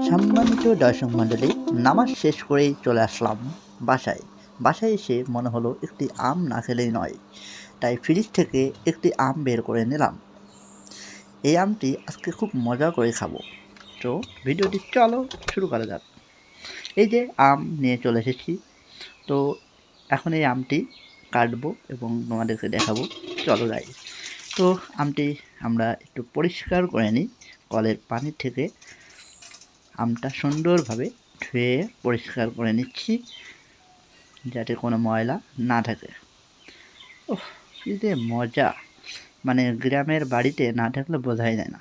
সম্মানিত দর্শক মণ্ডলী, নামাজ শেষ করেই চলে আসলাম বাসায় এসে মনে হলো একটি আম না খেলেই নয়, তাই ফ্রিজ থেকে একটি আম বের করে নিলাম। এই আমটি আজকে খুব মজা করে খাবো। তো ভিডিওটি চলো শুরু করা যাক। এই যে আম নিয়ে চলে এসেছি, তো এখন এই আমটি কাটবো এবং তোমাদেরকে দেখাবো। চলো যাই। তো আমটি আমরা একটু পরিষ্কার করে নিই কলের পানি থেকে। আমটা সুন্দরভাবে ধুয়ে পরিষ্কার করে নিচ্ছি যাতে কোনো ময়লা না থাকে। ওহ, কী যে মজা! মানে গ্রামের বাড়িতে না থাকলে বোঝাই যায় না।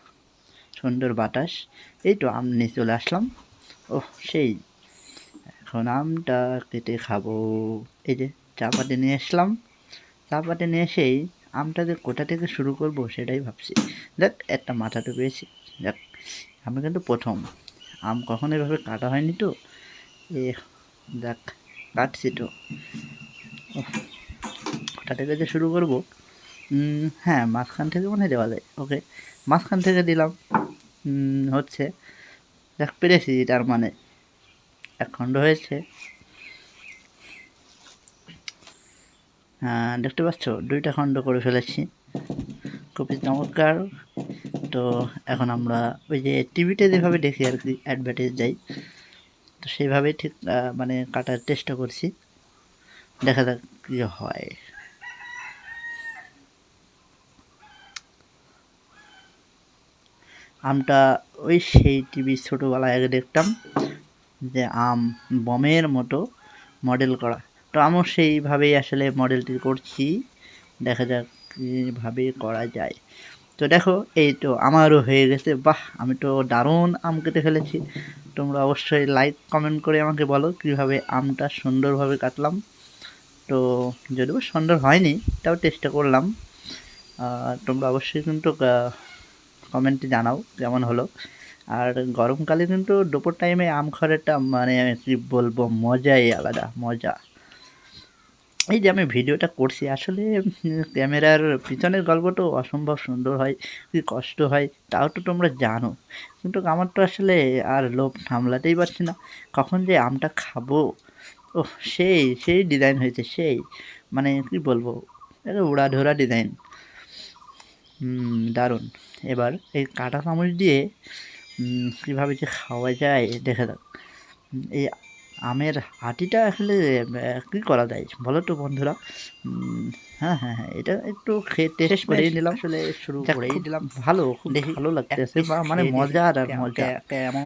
সুন্দর বাতাস, এই তো আম নিয়ে চলে আসলাম। ওহ সেই! এখন আমটা কেটে খাবো। এই যে চাপাতি নিয়ে আসলাম, চাপাতি নিয়ে এসেই আমটা যে কোথা থেকে শুরু করব সেটাই ভাবছি। দেখ, একটা মাথাটা পেয়েছি। দেখ, আমি কিন্তু প্রথম আম কখনো এভাবে কাটা হয়নি তো। এ দেখ, কাটছি তো। কোথা থেকে যে শুরু করব? হ্যাঁ, মাঝখান থেকে মনে হয় দেওয়া যায়। ওকে, মাঝখান থেকে দিলাম। হচ্ছে, দেখ পেরেছি, তার মানে এক খণ্ড হয়েছে। দেখতে পাচ্ছ, 2টা খণ্ড করে ফেলেছি। খুবই চমৎকার। তো এখন আমরা ওই যে টিভিতে যেভাবে দেখি আর কি, অ্যাডভার্টাইজ যাই, তো সেইভাবেই ঠিক মানে কাটার চেষ্টা করছি। দেখা যাক কী হয়। আমটা ওই সেই টিভি ছোটোবেলায় আগে দেখতাম যে আম বমের মতো মডেল করা, তো আমিও সেইভাবেই আসলে মডেলটি করছি। দেখা যাক কীভাবে করা যায়। তো দেখো, এই তো আমারও হয়ে গেছে। বাহ, আমি তো দারুণ আম কেটে ফেলেছি। তোমরা অবশ্যই লাইক কমেন্ট করে আমাকে বলো কীভাবে আমটা সুন্দরভাবে কাটলাম। তো যদিও সুন্দর হয়নি, তাও চেষ্টা করলাম। তোমরা অবশ্যই কিন্তু কমেন্টে জানাও কেমন হলো। আর গরমকালে কিন্তু দুপুর টাইমে আম খাওয়াটা মানে কী বলবো, মজাই আলাদা, মজা। এই যে আমি ভিডিওটা করছি, আসলে ক্যামেরার পিছনের গল্পটা অসম্ভব সুন্দর হয়, কী কষ্ট হয় তাও তো তোমরা জানো। কিন্তু আমার তো আসলে আর লোভ সামলাতেই পারছি না, কখন যে আমটা খাবো। ওহ সেই ডিজাইন হয়েছে, সেই মানে কী বলবো, উড়াধরা ডিজাইন। দারুণ। এবার এই কাঁটা চামচ দিয়ে কীভাবে যে খাওয়া যায় দেখা যাক। এই আমের আটিটা আসলে কী করা যায় বলো তো বন্ধুরা? হ্যাঁ, এটা একটু খেয়ে টেস্ট করেই নিলাম, আসলে শুরু করেই দিলাম। খুব ভালো লাগতেছে, বা মানে মজার আর মজা। কেমন